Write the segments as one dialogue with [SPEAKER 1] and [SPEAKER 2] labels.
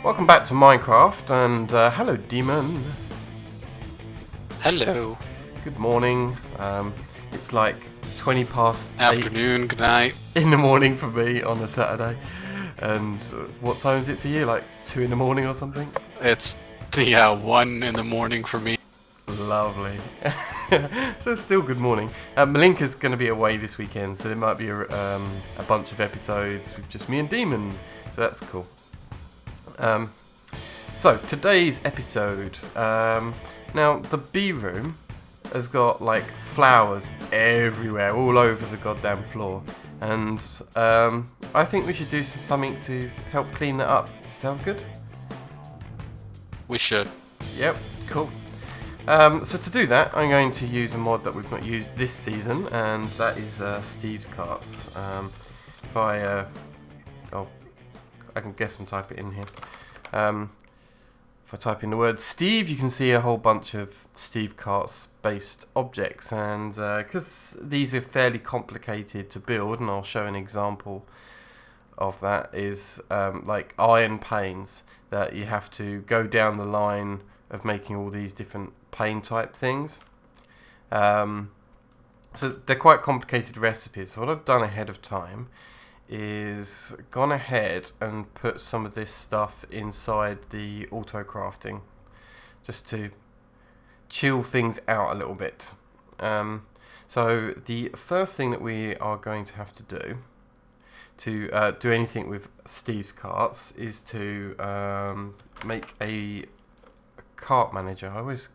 [SPEAKER 1] Welcome back to Minecraft, and hello, Demon.
[SPEAKER 2] Hello.
[SPEAKER 1] Good morning. It's like 20 past
[SPEAKER 2] Afternoon, good night.
[SPEAKER 1] 8 in the morning for me on a Saturday. And what time is it for you? Like 2 in the morning or something?
[SPEAKER 2] It's 1 in the morning for me.
[SPEAKER 1] Lovely. So it's still good morning. Malinka's going to be away this weekend, so there might be a bunch of episodes with just me and Demon. So that's cool. So today's episode. Now the B room has got like flowers everywhere, all over the goddamn floor, and I think we should do something to help clean that up. Sounds good?
[SPEAKER 2] We should.
[SPEAKER 1] Yep, cool. So to do that, I'm going to use a mod that we've not used this season, and that is Steve's Carts. If I can guess and type it in here. If I type in the word Steve, you can see a whole bunch of Steve Carts based objects, and because these are fairly complicated to build, and I'll show an example of that, is like iron panes that you have to go down the line of making all these different pane type things. So they're quite complicated recipes. So what I've done ahead of time is gone ahead and put some of this stuff inside the auto crafting just to chill things out a little bit. So the first thing that we are going to have to do anything with Steve's Carts is to make a cart manager. I always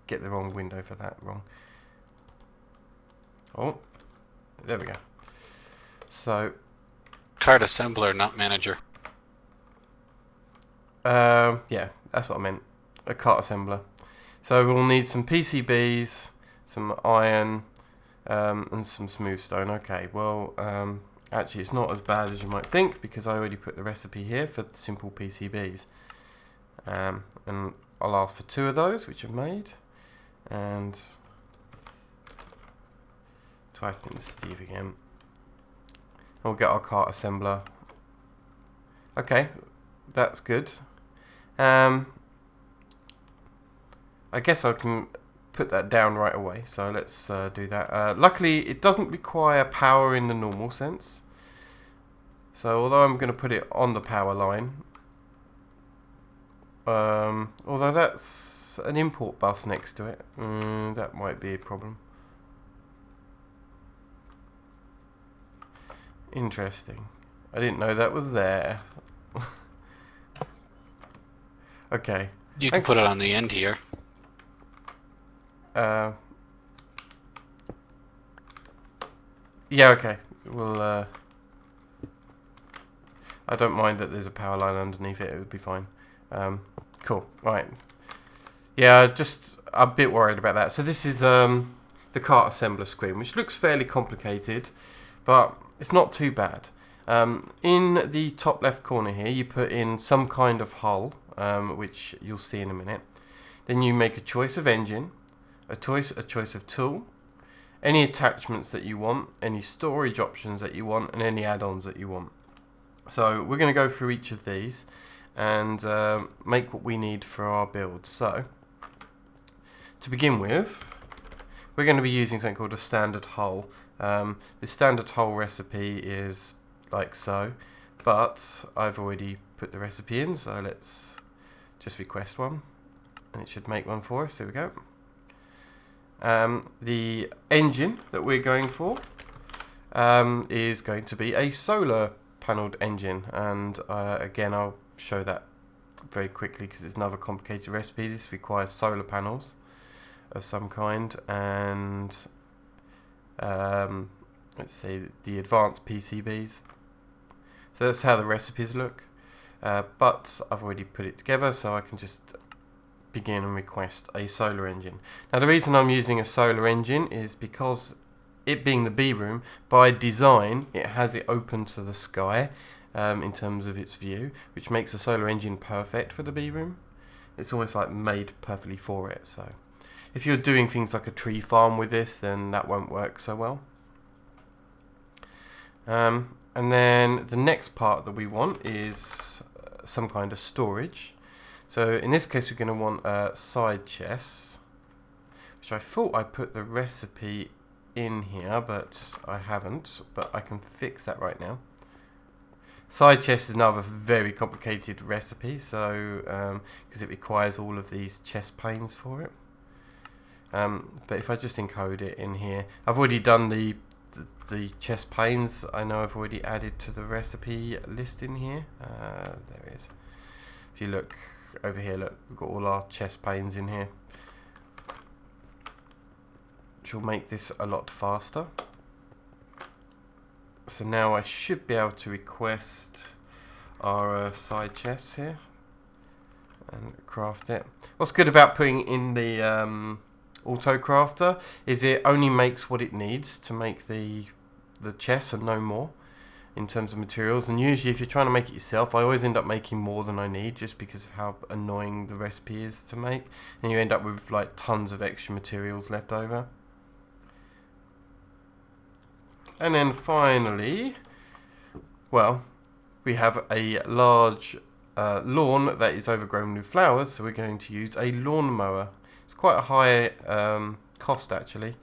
[SPEAKER 1] get the wrong window for that wrong. Oh, there we go. So
[SPEAKER 2] Card assembler, not manager.
[SPEAKER 1] yeah, that's what I meant. A cart assembler. So we'll need some PCBs, some iron, and some smooth stone. Okay, well, actually it's not as bad as you might think, because I already put the recipe here for simple PCBs. And I'll ask for 2 of those, which I've made. And type in Steve again. We'll get our cart assembler. Okay, that's good. I guess I can put that down right away, so let's do that. Luckily, it doesn't require power in the normal sense. So although I'm going to put it on the power line, although that's an import bus next to it, that might be a problem. Interesting. I didn't know that was there. Okay.
[SPEAKER 2] You can put it on the end here.
[SPEAKER 1] Yeah, okay. Well, I don't mind that there's a power line underneath it. It would be fine. Cool. Right. Yeah, just a bit worried about that. So this is the cart assembler screen, which looks fairly complicated, but it's not too bad. In the top left corner here, you put in some kind of hull, which you'll see in a minute. Then you make a choice of engine, a choice of tool, any attachments that you want, any storage options that you want, and any add-ons that you want. So we're going to go through each of these and make what we need for our build. So to begin with, we're going to be using something called a standard hull. The standard hull recipe is like so, but I've already put the recipe in, so let's just request one, and it should make one for us. There we go. The engine that we're going for is going to be a solar panelled engine, and again I'll show that very quickly because it's another complicated recipe. This requires solar panels of some kind, and let's see, the advanced PCBs. So that's how the recipes look, but I've already put it together, so I can just begin and request a solar engine. Now the reason I'm using a solar engine is because, it being the B room, by design it has it open to the sky in terms of its view, which makes a solar engine perfect for the B room. It's almost like made perfectly for it. So if you're doing things like a tree farm with this, then that won't work so well. And then the next part that we want is some kind of storage. So in this case we're going to want a side chest, which I thought I put the recipe in here, but I haven't, but I can fix that right now. Side chest is another very complicated recipe, so because it requires all of these chest planes for it. But if I just encode it in here, I've already done the chest planes. I know I've already added to the recipe list in here. There it is. If you look over here, look, we've got all our chest planes in here, which will make this a lot faster. So now I should be able to request our side chests here and craft it. What's good about putting in the auto crafter is it only makes what it needs to make the chests and no more in terms of materials. And usually if you're trying to make it yourself, I always end up making more than I need just because of how annoying the recipe is to make, and you end up with like tons of extra materials left over. And then finally, well, we have a large lawn that is overgrown with flowers, so we're going to use a lawnmower. It's quite a high cost actually.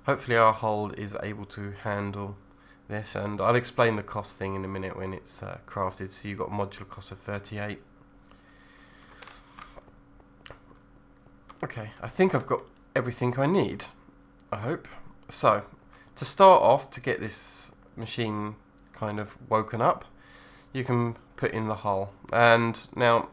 [SPEAKER 1] Hopefully our hold is able to handle this, and I'll explain the cost thing in a minute when it's crafted. So you've got a modular cost of 38. Okay, I think I've got everything I need, I hope. So to start off, to get this machine kind of woken up, you can put in the hull. And now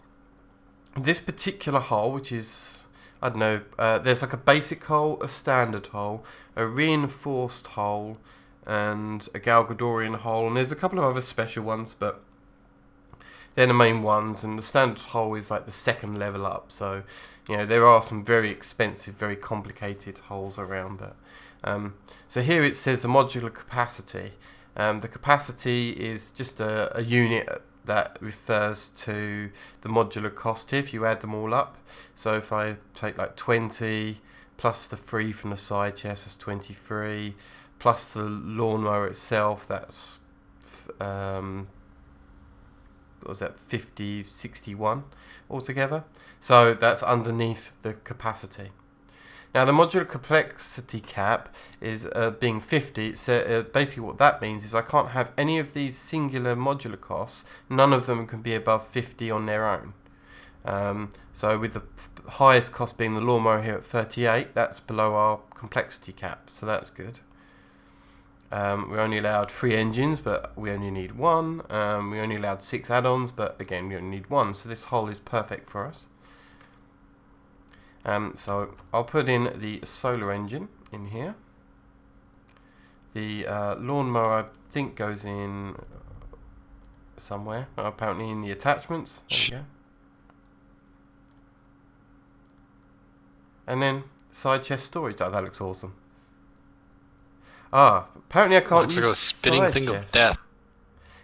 [SPEAKER 1] this particular hull, which is, I don't know, there's like a basic hull, a standard hull, a reinforced hull, and a Galgadorian hull, and there's a couple of other special ones, but they're the main ones, and the standard hull is like the second level up. So, you know, there are some very expensive, very complicated hulls around, but so here it says the modular capacity. The capacity is just a unit that refers to the modular cost if you add them all up. So if I take like 20 plus the 3 from the side chest, that's 23, plus the lawnmower itself, that's what was that, 50, 61 altogether. So that's underneath the capacity. Now the modular complexity cap is being 50. So basically what that means is I can't have any of these singular modular costs. None of them can be above 50 on their own. So with the highest cost being the lawnmower here at 38, that's below our complexity cap, so that's good. We're only allowed 3 engines, but we only need 1. We only allowed 6 add-ons, but again we only need 1, so this hull is perfect for us. So I'll put in the solar engine in here. The lawnmower I think goes in somewhere, apparently in the attachments. There we go. And then side chest storage. Oh, that looks awesome. Ah, apparently I can't use
[SPEAKER 2] looks like a spinning
[SPEAKER 1] side
[SPEAKER 2] thing
[SPEAKER 1] chests.
[SPEAKER 2] of death.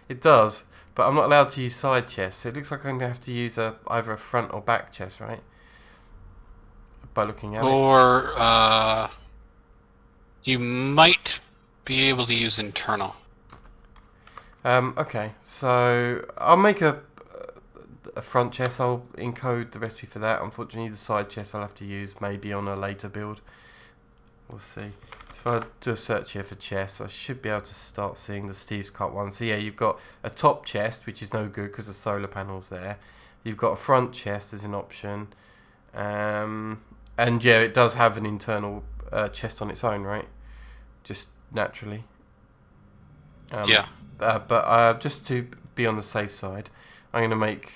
[SPEAKER 1] It does, but I'm not allowed to use side chests. So it looks like I'm going to have to use either a front or back chest, right? By looking at it.
[SPEAKER 2] Or you might be able to use internal.
[SPEAKER 1] Okay, so I'll make a front chest. I'll encode the recipe for that. Unfortunately, the side chest I'll have to use maybe on a later build. We'll see. If I do a search here for chests, I should be able to start seeing the Steve's Cut one. So yeah, you've got a top chest, which is no good because the solar panel's there. You've got a front chest as an option. And yeah, it does have an internal chest on its own, right? Just naturally.
[SPEAKER 2] Yeah.
[SPEAKER 1] But just to be on the safe side, I'm going to make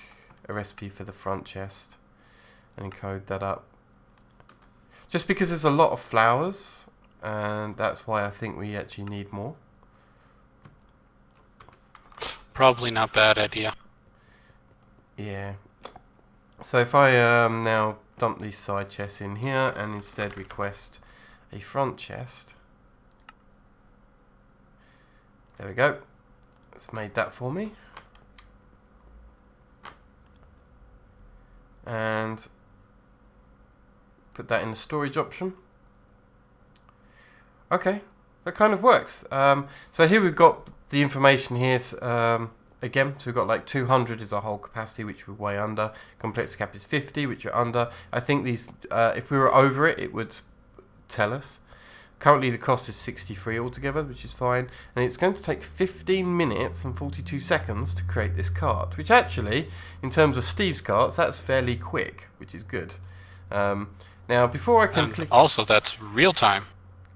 [SPEAKER 1] a recipe for the front chest and encode that up. Just because there's a lot of flowers, and that's why I think we actually need more.
[SPEAKER 2] Probably not bad idea.
[SPEAKER 1] Yeah. So if I now dump these side chests in here and instead request a front chest. There we go. It's made that for me. And put that in the storage option. Okay, that kind of works. So here we've got the information here again, so we've got like 200 is our whole capacity, which we're way under. Complexity cap is 50, which we're under. I think these, if we were over it, it would tell us. Currently the cost is 63 altogether, which is fine, and it's going to take 15 minutes and 42 seconds to create this cart, which actually, in terms of Steve's carts, that's fairly quick, which is good. Now, before I can
[SPEAKER 2] And
[SPEAKER 1] click...
[SPEAKER 2] also, that's real time.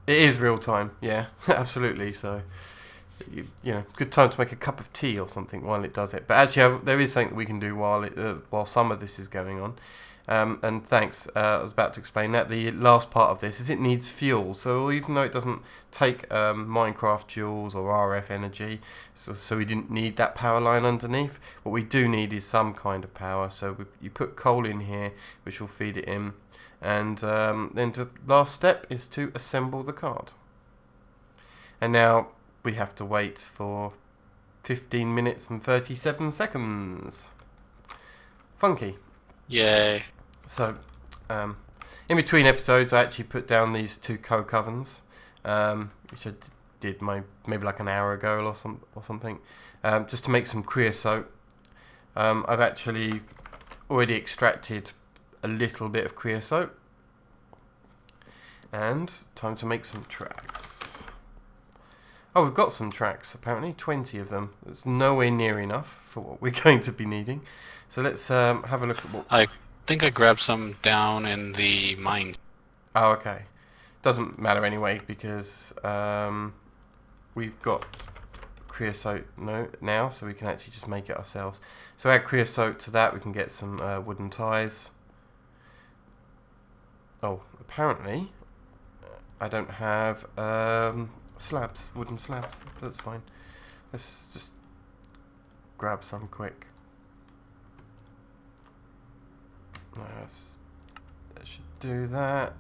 [SPEAKER 1] It is real time, yeah, absolutely, so, you know, good time to make a cup of tea or something while it does it. But actually, there is something that we can do while some of this is going on. And thanks, I was about to explain that. The last part of this is it needs fuel. So even though it doesn't take Minecraft joules or RF energy, so we didn't need that power line underneath, what we do need is some kind of power. So you put coal in here, which will feed it in. And then the last step is to assemble the card. And now we have to wait for 15 minutes and 37 seconds. Funky.
[SPEAKER 2] Yay.
[SPEAKER 1] So, in between episodes, I actually put down these 2 coke ovens, which I did maybe like an hour ago or something, just to make some creosote. I've actually already extracted a little bit of creosote, and time to make some tracks. Oh, we've got some tracks, apparently, 20 of them. It's nowhere near enough for what we're going to be needing. So let's have a look at what...
[SPEAKER 2] I think I grabbed some down in the mine.
[SPEAKER 1] Oh, okay. Doesn't matter anyway, because we've got creosote now, so we can actually just make it ourselves. So add creosote to that, we can get some wooden ties. Oh, apparently I don't have wooden slabs. That's fine. Let's just grab some quick. That should do that.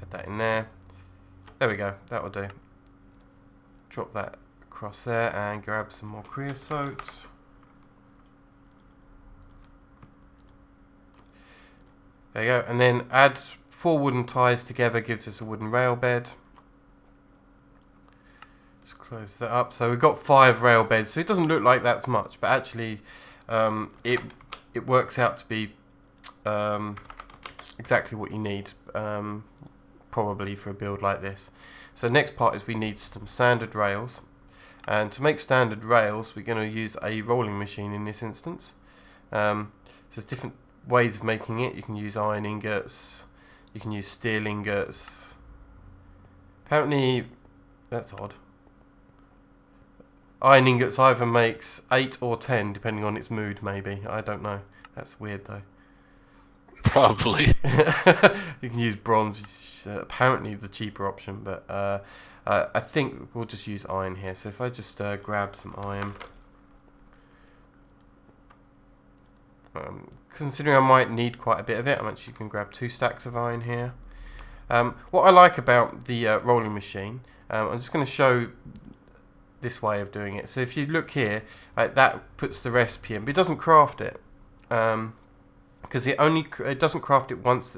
[SPEAKER 1] Add that in there. There we go. That will do. Drop that across there and grab some more creosote. There you go. And then add 4 wooden ties together gives us a wooden rail bed. Just close that up. So we've got 5 rail beds. So it doesn't look like that's much, but actually it works out to be exactly what you need, probably for a build like this. So next part is we need some standard rails, and to make standard rails we're going to use a rolling machine in this instance. So there's different ways of making it. You can use iron ingots, you can use steel ingots. Apparently, that's odd. Iron ingots either makes 8 or 10, depending on its mood, maybe. I don't know. That's weird, though.
[SPEAKER 2] Probably.
[SPEAKER 1] You can use bronze, which is apparently the cheaper option, but I think we'll just use iron here. So if I just grab some iron. Considering I might need quite a bit of it, I'm actually going to grab 2 stacks of iron here. What I like about the rolling machine, I'm just going to show this way of doing it. So if you look here, that puts the recipe in, but it doesn't craft it, because it doesn't craft it once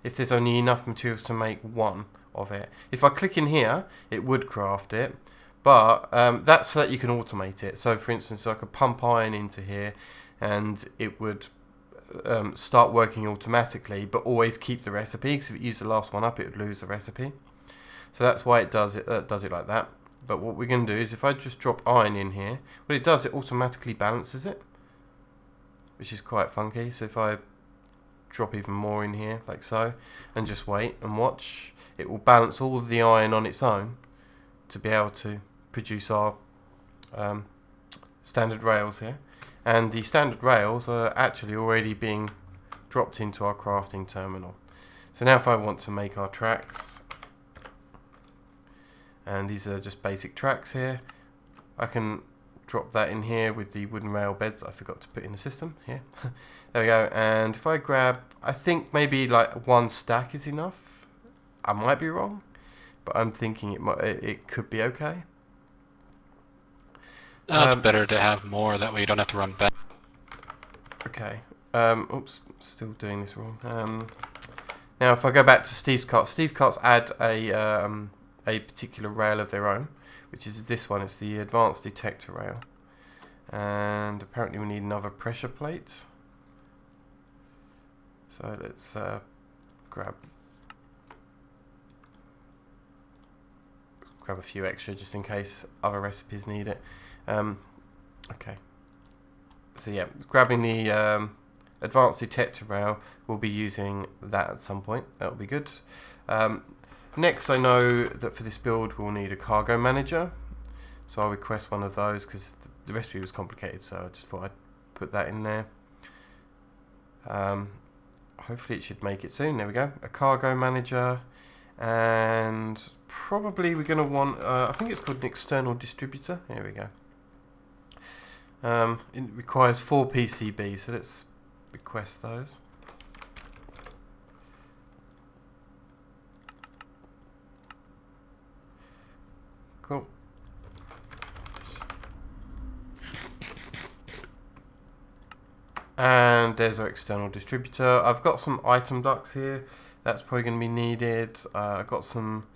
[SPEAKER 1] if there's only enough materials to make 1 of it. If I click in here, it would craft it, but that's so that you can automate it. So for instance, I could pump iron into here and it would start working automatically, but always keep the recipe, because if it used the last one up, it would lose the recipe. So that's why it does it like that. But what we're going to do is if I just drop iron in here, what it does, it automatically balances it, which is quite funky. So if I drop even more in here, like so, and just wait and watch, it will balance all of the iron on its own to be able to produce our standard rails here. And the standard rails are actually already being dropped into our crafting terminal. So now if I want to make our tracks, and these are just basic tracks here, I can drop that in here with the wooden rail beds I forgot to put in the system here. There we go. And if I grab, I think maybe like 1 stack is enough. I might be wrong, but I'm thinking it could be okay.
[SPEAKER 2] It's better to have more, that way you don't have to run back.
[SPEAKER 1] Okay. Oops, still doing this wrong. Now if I go back to Steve's carts add a particular rail of their own, which is this one. It's the advanced detector rail, and apparently we need another pressure plate. So let's grab a few extra just in case other recipes need it. Okay. So yeah, grabbing the advanced detector rail, we'll be using that at some point. That'll be good. Next, I know that for this build we'll need a cargo manager, so I'll request one of those because the recipe was complicated, so I just thought I'd put that in there. Hopefully it should make it soon. There we go. A cargo manager, and probably we're going to want, I think it's called an external distributor. Here we go. It requires 4 PCB, so let's request those. Cool. And there's our external distributor. I've got some item ducts here. That's probably going to be needed. I've got some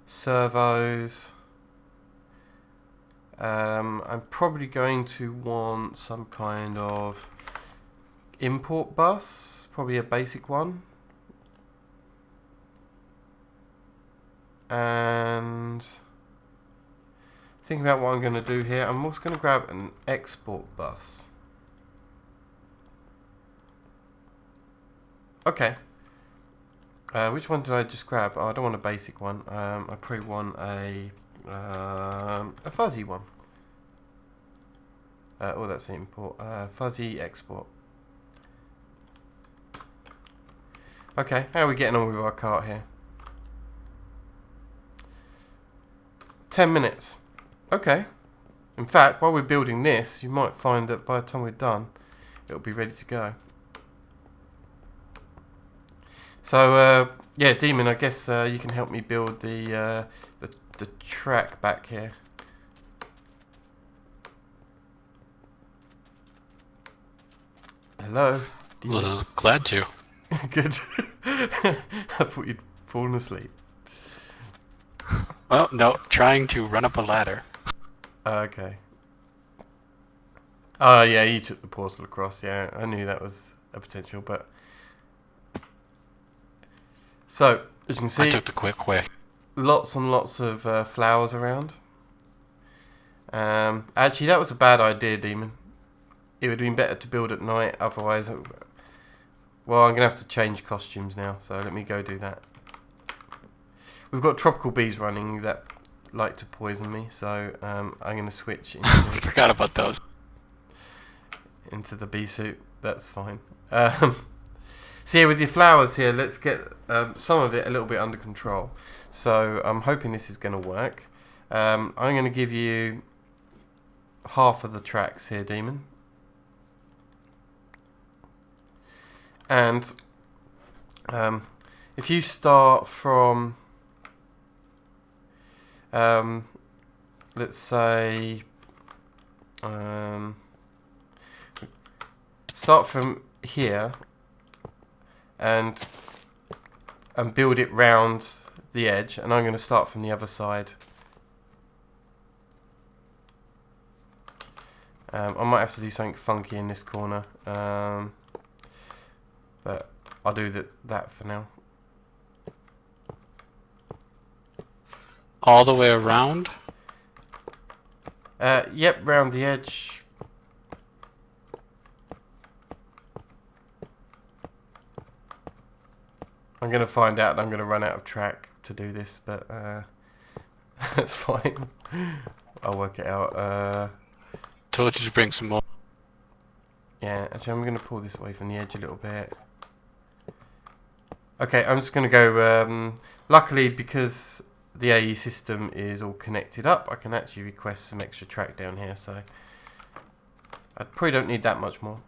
[SPEAKER 1] servos. I'm probably going to want some kind of import bus, probably a basic one. And thinking about what I'm going to do here, I'm also going to grab an export bus. Okay. Which one did I just grab? Oh, I don't want a basic one. I probably want a fuzzy one. Oh, that's the import. Fuzzy export. Okay, how are we getting on with our cart here? 10 minutes. Okay. In fact, while we're building this, you might find that by the time we're done, it'll be ready to go. So, yeah, Demon, I guess you can help me build the track back here. Hello?
[SPEAKER 2] Well, glad to.
[SPEAKER 1] Good. I thought you'd fallen asleep.
[SPEAKER 2] Well, no, trying to run up a ladder.
[SPEAKER 1] Okay. Oh, yeah, you took the portal across. Yeah, I knew that was a potential, but... So, as you can see...
[SPEAKER 2] I took the quick way.
[SPEAKER 1] Lots and lots of flowers around. Actually, that was a bad idea, Demon. It would have been better to build at night, otherwise... Well, I'm going to have to change costumes now, so let me go do that. We've got tropical bees running that like to poison me, so I'm going to switch into...
[SPEAKER 2] I forgot about those.
[SPEAKER 1] Into the bee suit. That's fine. So yeah, with your flowers here, let's get some of it a little bit under control. So I'm hoping this is going to work. I'm going to give you half of the tracks here, Demon. And if you start from, let's say, start from here and build it round the edge, and I'm going to start from the other side. I might have to do something funky in this corner. But I'll do that for now.
[SPEAKER 2] All the way around?
[SPEAKER 1] Yep, round the edge. I'm going to find out and I'm going to run out of track to do this, but that's fine. I'll work it out.
[SPEAKER 2] Told you to bring some more.
[SPEAKER 1] Yeah, actually I'm going to pull this away from the edge a little bit. Okay, I'm just going to go, luckily because the AE system is all connected up, I can actually request some extra track down here, so I probably don't need that much more.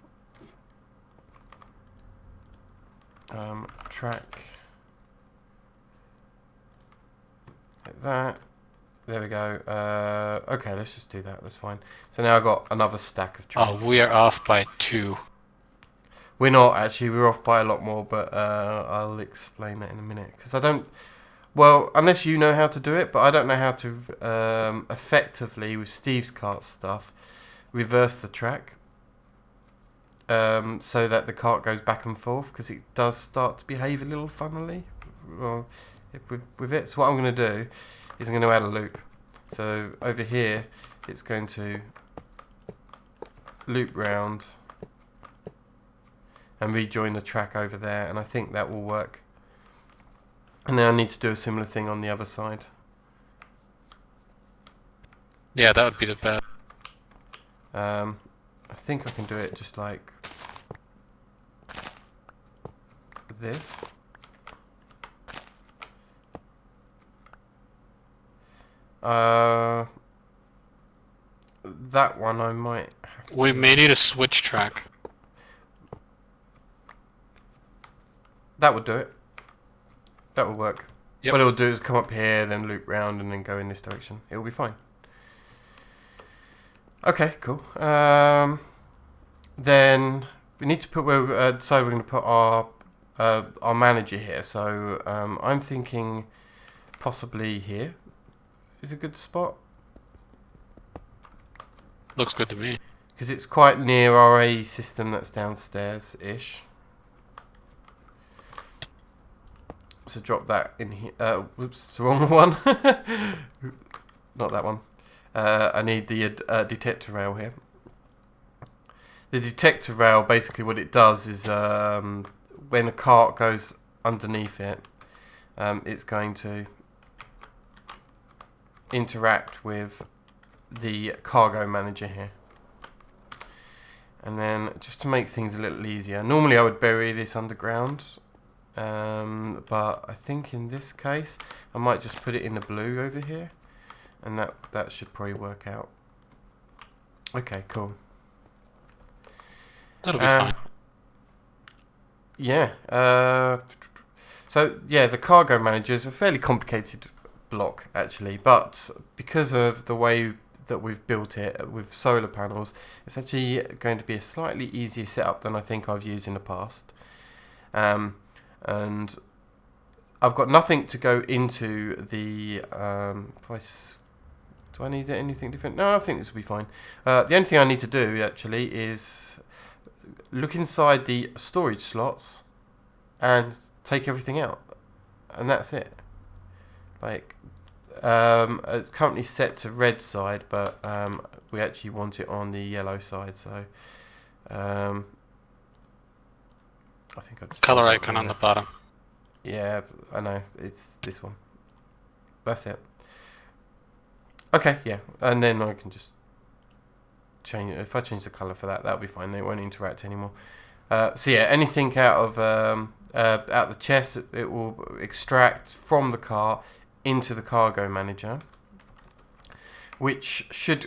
[SPEAKER 1] Track, like that, there we go. Okay, let's just do that, that's fine. So now I've got another stack of track.
[SPEAKER 2] Oh, we are off by 2.
[SPEAKER 1] We're not actually, we're off by a lot more, but I'll explain that in a minute. Because Well, unless you know how to do it, but I don't know how to effectively, with Steve's cart stuff, reverse the track so that the cart goes back and forth, because it does start to behave a little funnily with it. So what I'm going to do is I'm going to add a loop. So over here, it's going to loop round and rejoin the track over there, and I think that will work. And then I need to do a similar thing on the other side.
[SPEAKER 2] Yeah, that would be the best.
[SPEAKER 1] I think I can do it just like this. That one I might have
[SPEAKER 2] We
[SPEAKER 1] to...
[SPEAKER 2] may need a switch track.
[SPEAKER 1] That would do it. That will work.
[SPEAKER 2] Yep.
[SPEAKER 1] What it'll do is come up here, then loop round, and then go in this direction. It'll be fine. Okay, cool. Then we need to put where decide we're going to put our manager here. So I'm thinking possibly here is a good spot,
[SPEAKER 2] Looks good to me.
[SPEAKER 1] because it's quite near our AE system that's downstairs-ish. So drop that in here. Whoops, it's the wrong one. Not that one. I need the detector rail here. The detector rail, basically what it does is when a cart goes underneath it, it's going to interact with the cargo manager here. And then just to make things a little easier, normally I would bury this underground, but I think in this case I might just put it in the blue over here, and that should probably work out. Okay, cool.
[SPEAKER 2] That'll be fine.
[SPEAKER 1] Yeah. So yeah, the cargo manager is a fairly complicated block actually, but because of the way that we've built it with solar panels, it's actually going to be a slightly easier setup than I think I've used in the past. And I've got nothing to go into the do I need anything different? No, I think this will be fine. The only thing I need to do actually is look inside the storage slots and take everything out, and that's it. Like, it's currently set to red side, but we actually want it on the yellow side, so I think I'll just
[SPEAKER 2] Color icon on the bottom.
[SPEAKER 1] Yeah, I know, it's this one. That's it. Okay, yeah, and then I can just change. If I change the color for that, that'll be fine. They won't interact anymore. So yeah, anything out of the chest, it will extract from the car into the cargo manager, which should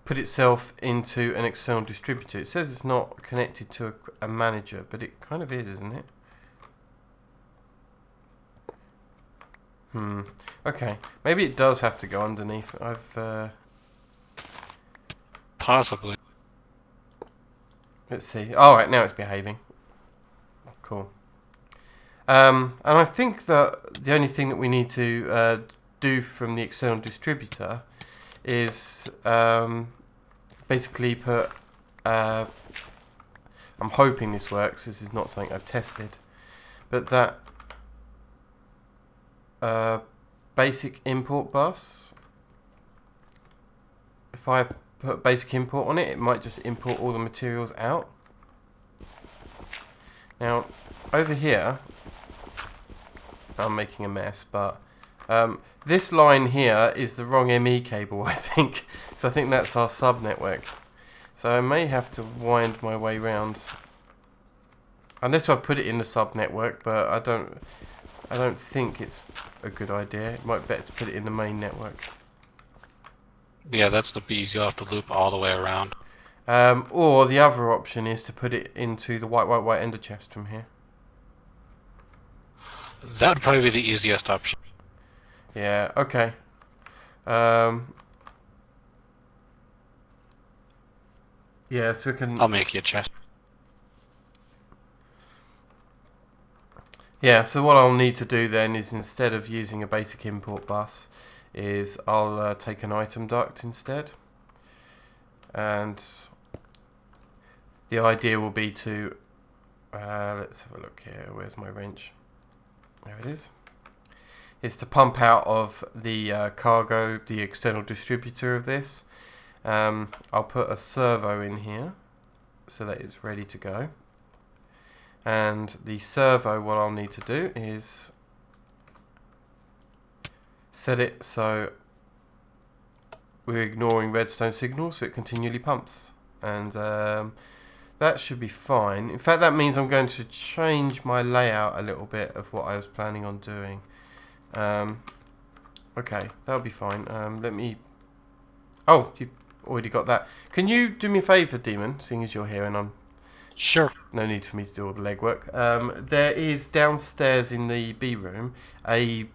[SPEAKER 1] put itself into an external distributor. It says it's not connected to a manager, but it kind of is, isn't it? Okay, maybe it does have to go underneath.
[SPEAKER 2] Possibly.
[SPEAKER 1] Let's see. All right, now it's behaving. Cool. And I think that the only thing that we need to do from the external distributor is basically put... I'm hoping this works. This is not something I've tested. But that basic import bus, if I put basic import on it, it might just import all the materials out. Now, over here, I'm making a mess, but this line here is the wrong ME cable, I think. So I think that's our sub-network. So I may have to wind my way round. Unless I put it in the sub-network, but I don't think it's a good idea. It might be better to put it in the main network.
[SPEAKER 2] Yeah, that's the bees. You'll have to loop all the way around.
[SPEAKER 1] Or the other option is to put it into the white ender chest from here.
[SPEAKER 2] That would probably be the easiest option.
[SPEAKER 1] Yeah, okay. Yeah, so we can...
[SPEAKER 2] I'll make you a chest.
[SPEAKER 1] Yeah, so what I'll need to do then is, instead of using a basic import bus, is I'll take an item duct instead. And the idea will be to, let's have a look here, where's my wrench? There it is to pump out of the cargo, the external distributor of this. I'll put a servo in here so that it's ready to go. And the servo, what I'll need to do is set it so we're ignoring redstone signals, so it continually pumps. And that should be fine. In fact, that means I'm going to change my layout a little bit of what I was planning on doing. Okay, that'll be fine. Let me... Oh, you've already got that. Can you do me a favour, Demon, seeing as you're here and I'm...
[SPEAKER 2] Sure.
[SPEAKER 1] No need for me to do all the legwork. There is downstairs in the B room a...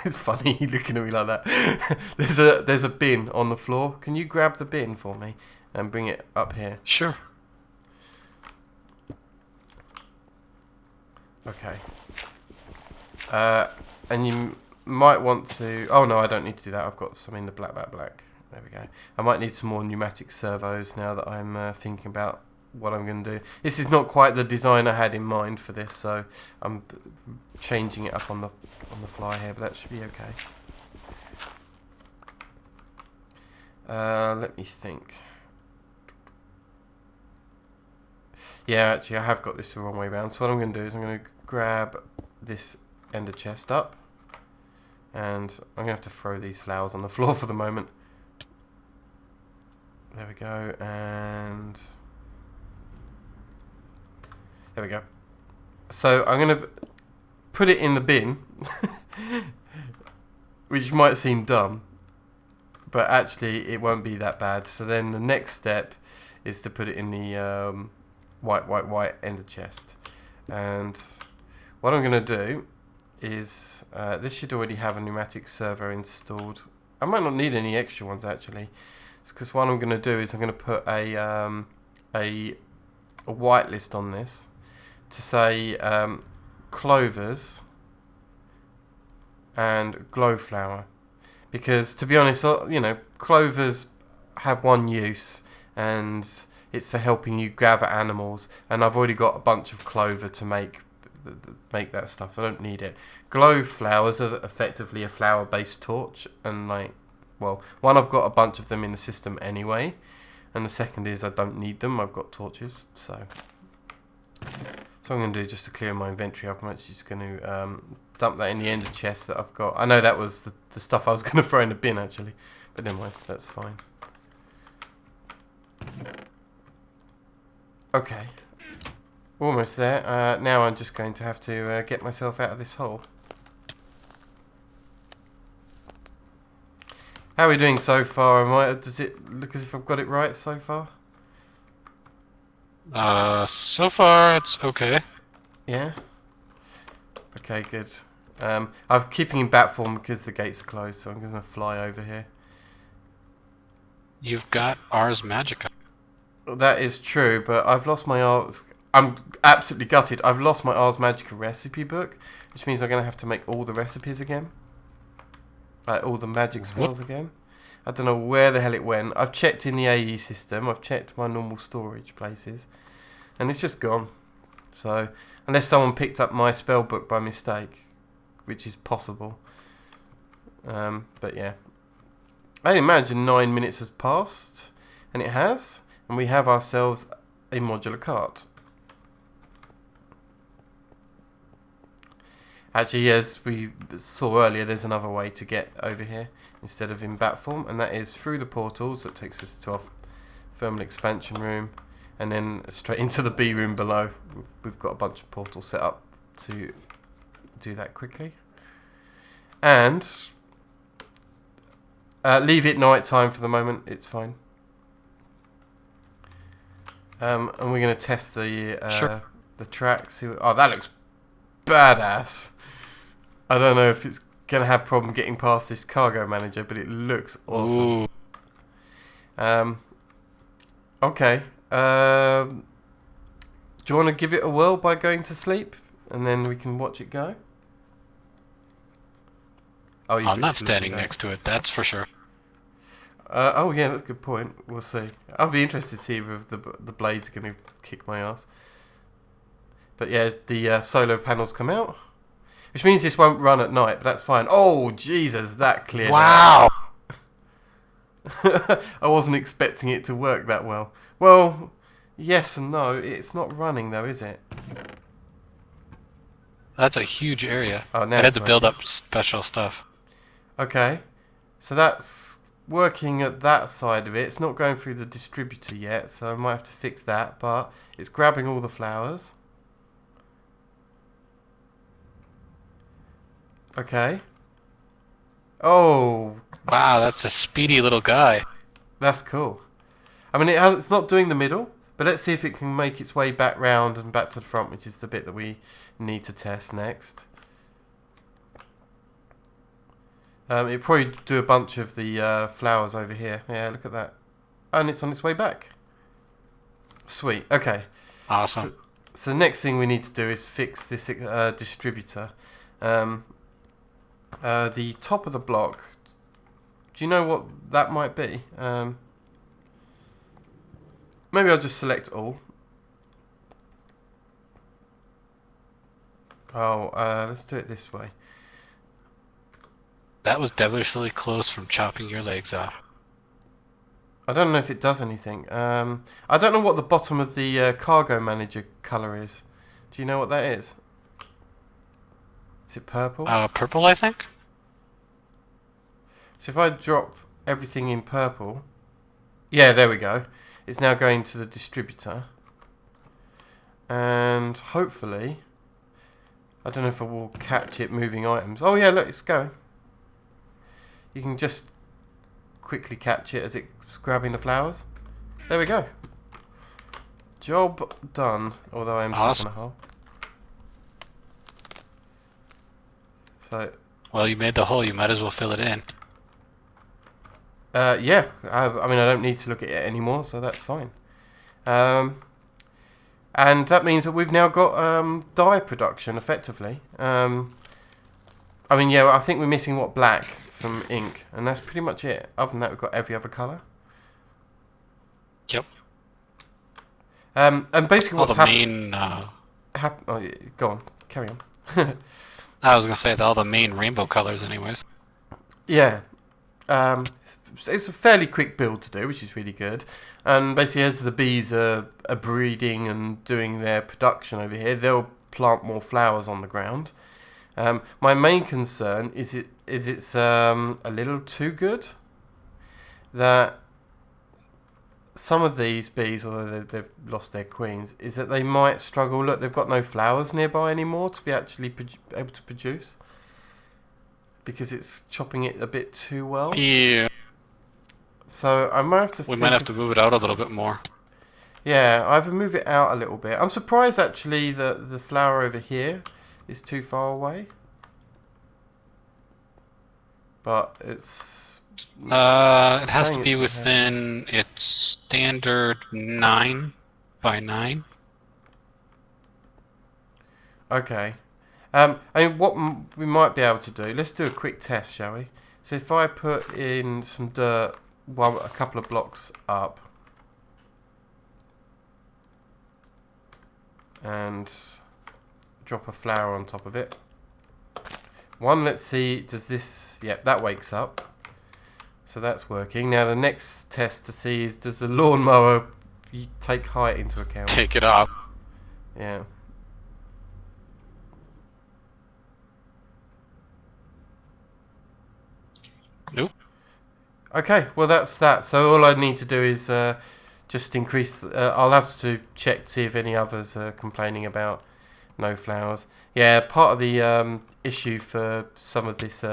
[SPEAKER 1] It's funny you looking at me like that. There's a bin on the floor. Can you grab the bin for me and bring it up here?
[SPEAKER 2] Sure.
[SPEAKER 1] Okay. And you might want to... Oh no, I don't need to do that. I've got some in the black. There we go. I might need some more pneumatic servos now that I'm thinking about what I'm going to do. This is not quite the design I had in mind for this, so I'm changing it up on the fly here, but that should be okay. Let me think. Yeah, actually I have got this the wrong way around, so what I'm going to do is I'm going to grab this ender chest up, and I'm going to have to throw these flowers on the floor for the moment. There we go, and... There we go. So I'm going to put it in the bin, which might seem dumb, but actually it won't be that bad. So then the next step is to put it in the white ender chest. And what I'm going to do is, this should already have a pneumatic servo installed. I might not need any extra ones actually. It's because what I'm going to do is I'm going to put a whitelist on this to say clovers and glowflower, because to be honest, you know, clovers have one use and it's for helping you gather animals, and I've already got a bunch of clover to make that stuff, so I don't need it. Glowflowers are effectively a flower based torch, and like, well, one, I've got a bunch of them in the system anyway, and the second is I don't need them, I've got torches. So I'm going to do, just to clear my inventory up, I'm actually just going to dump that in the ender chest that I've got. I know that was the stuff I was going to throw in the bin actually, but never mind, that's fine. Okay, almost there. Now I'm just going to have to get myself out of this hole. How are we doing so far? Does it look as if I've got it right so far?
[SPEAKER 2] So far it's okay.
[SPEAKER 1] Yeah? Okay, good. I'm keeping in bat form because the gates are closed, so I'm going to fly over here.
[SPEAKER 2] You've got Ars Magica.
[SPEAKER 1] Well, that is true, but I've lost my Ars... I'm absolutely gutted. I've lost my Ars Magica recipe book, which means I'm going to have to make all the recipes again. Like, all the magic spells again. I don't know where the hell it went. I've checked in the AE system. I've checked my normal storage places. And it's just gone. So, unless someone picked up my spell book by mistake, which is possible. But yeah. I imagine 9 minutes has passed. And it has. And we have ourselves a modular cart. Actually, as we saw earlier, there's another way to get over here instead of in bat form, and that is through the portals. That takes us to our thermal expansion room, and then straight into the B room below. We've got a bunch of portals set up to do that quickly. And leave it night time for the moment. It's fine. And we're going to test the track. See what, oh, that looks badass. I don't know if it's going to have problem getting past this cargo manager, but it looks awesome. Ooh. Okay. Do you want to give it a whirl by going to sleep? and then we can watch it go. Oh,
[SPEAKER 2] I'm not standing next to it, that's for sure.
[SPEAKER 1] Oh yeah, that's a good point. We'll see. I'll be interested to see if the blade's going to kick my ass. But yeah, the solar panels come out, which means this won't run at night, but that's fine. Oh Jesus, that cleared
[SPEAKER 2] Wow!
[SPEAKER 1] out. I wasn't expecting it to work that well. Well, yes and no. It's not running though, is it?
[SPEAKER 2] That's a huge area.
[SPEAKER 1] Oh, now
[SPEAKER 2] I had
[SPEAKER 1] it's
[SPEAKER 2] to build
[SPEAKER 1] working.
[SPEAKER 2] up special stuff.
[SPEAKER 1] Okay, so that's working at that side of it. It's not going through the distributor yet, so I might have to fix that, but it's grabbing all the flowers. Okay. Oh,
[SPEAKER 2] Wow, that's a speedy little guy.
[SPEAKER 1] that's cool. I mean, it's not doing the middle, but let's see if it can make its way back round and back to the front, which is the bit that we need to test next. It'll probably do a bunch of the flowers over here. Yeah, look at that. And it's on its way back. Sweet. Okay.
[SPEAKER 2] Awesome.
[SPEAKER 1] So the next thing we need to do is fix this distributor. The top of the block. Do you know what that might be? Maybe I'll just select all. Oh, let's do it this way.
[SPEAKER 2] That was devilishly close from chopping your legs off.
[SPEAKER 1] I don't know if it does anything. I don't know what the bottom of the cargo manager colour is. Do you know what that is? Is it purple?
[SPEAKER 2] Purple, I think?
[SPEAKER 1] So if I drop everything in purple... Yeah, there we go. It's now going to the distributor. And hopefully... I don't know if I will catch it moving items. Oh yeah, look, it's going. You can just quickly catch it as it's grabbing the flowers. There we go. Job done. Although I am stuck in a hole. So...
[SPEAKER 2] Well, you made the hole, you might as well fill it in.
[SPEAKER 1] Yeah, I mean, I don't need to look at it anymore, so that's fine. And that means that we've now got dye production, effectively. I mean, yeah, I think we're missing, what, black from ink, and that's pretty much it. Other than that, we've got every other colour.
[SPEAKER 2] Yep.
[SPEAKER 1] And basically
[SPEAKER 2] All
[SPEAKER 1] what's
[SPEAKER 2] the
[SPEAKER 1] happening...
[SPEAKER 2] main,
[SPEAKER 1] oh, yeah, go on, carry on.
[SPEAKER 2] I was going to say all the main rainbow colors anyways.
[SPEAKER 1] Yeah. It's a fairly quick build to do, which is really good. And basically, as the bees are breeding and doing their production over here, they'll plant more flowers on the ground. My main concern is it's a little too good. That some of these bees, although they've lost their queens, is that they might struggle. Look, they've got no flowers nearby anymore to be actually able to produce. Because it's chopping it a bit too well.
[SPEAKER 2] Yeah.
[SPEAKER 1] So I might have to.
[SPEAKER 2] We might have to move it out a little bit more.
[SPEAKER 1] Yeah, either move it out a little bit. I'm surprised actually that the flower over here is too far away. But it's...
[SPEAKER 2] It has to be within its standard 9 by 9.
[SPEAKER 1] Okay. I mean, what we might be able to do, let's do a quick test, shall we? So if I put in some dirt, a couple of blocks up, and drop a flower on top of it. One, let's see, does this... Yep, that wakes up. So that's working. Now the next test to see is, does the lawnmower take height into account?
[SPEAKER 2] Take it off.
[SPEAKER 1] Yeah.
[SPEAKER 2] Nope.
[SPEAKER 1] Okay, well that's that. So all I need to do is just increase... I'll have to check to see if any others are complaining about no flowers. Yeah, part of the issue for some of this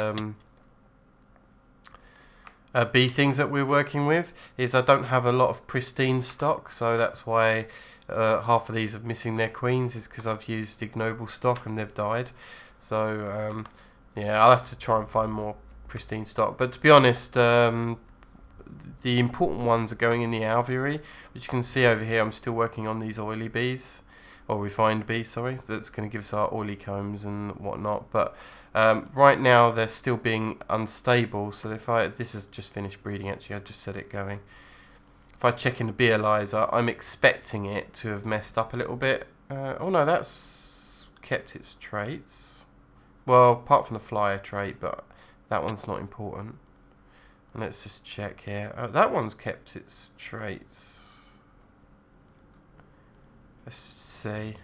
[SPEAKER 1] bee things that we're working with is I don't have a lot of pristine stock, so that's why half of these are missing their queens, is because I've used ignoble stock and they've died. So yeah, I'll have to try and find more pristine stock. But to be honest, the important ones are going in the aviary, which you can see over here. I'm still working on these oily bees. or refined bee, sorry, that's going to give us our oily combs and whatnot. But right now they're still being unstable, so this has just finished breeding actually, I just set it going. If I check in the Bealyzer, I'm expecting it to have messed up a little bit. Oh no, that's kept its traits. Well, apart from the flyer trait, but that one's not important. And let's just check here. Oh, that one's kept its traits. Let's see.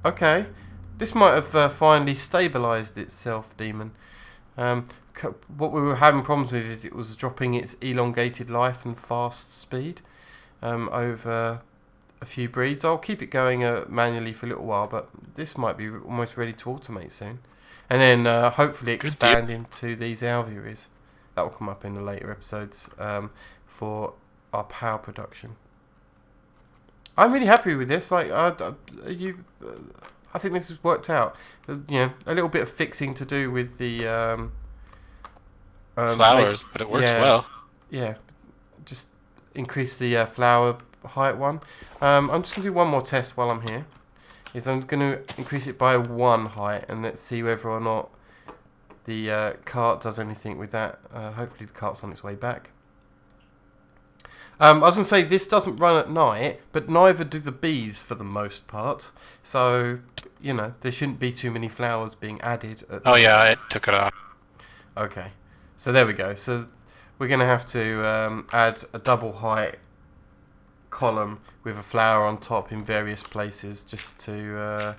[SPEAKER 1] Okay, this might have finally stabilised itself, Demon. What we were having problems with is it was dropping its elongated life and fast speed over a few breeds. I'll keep it going manually for a little while, but this might be almost ready to automate soon. And then hopefully expand into these aviaries. That will come up in the later episodes for our power production. I'm really happy with this. Like, I think this has worked out. A little bit of fixing to do with the
[SPEAKER 2] flowers, but it works well.
[SPEAKER 1] Yeah, just increase the flower height one. I'm just going to do one more test while I'm here. I'm going to increase it by 1 height, and let's see whether or not the cart does anything with that. Hopefully the cart's on its way back. I was going to say, this doesn't run at night, but neither do the bees for the most part. So, there shouldn't be too many flowers being added at night.
[SPEAKER 2] Yeah, it took it off.
[SPEAKER 1] Okay, so there we go. So we're going to have to add a double height column with a flower on top in various places just to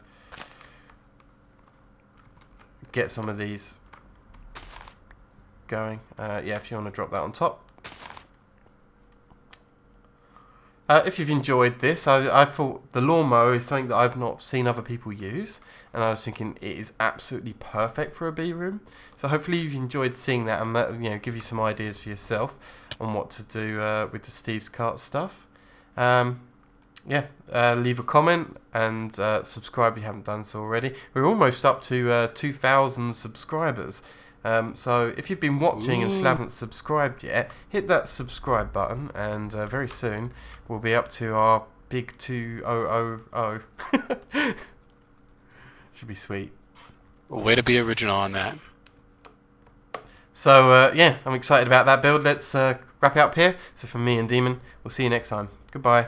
[SPEAKER 1] get some of these going. If you want to drop that on top. If you've enjoyed this, I thought the lawnmower is something that I've not seen other people use, and I was thinking it is absolutely perfect for a bee room. So hopefully you've enjoyed seeing that, and that, give you some ideas for yourself on what to do with the Steve's Cart stuff. Leave a comment and subscribe if you haven't done so already. We're almost up to 2,000 subscribers. So if you've been watching and still haven't subscribed yet, hit that subscribe button, and very soon we'll be up to our big 2000. Should be sweet.
[SPEAKER 2] Way to be original on that.
[SPEAKER 1] So I'm excited about that build. Let's wrap it up here. So from me and Demon, we'll see you next time. Goodbye.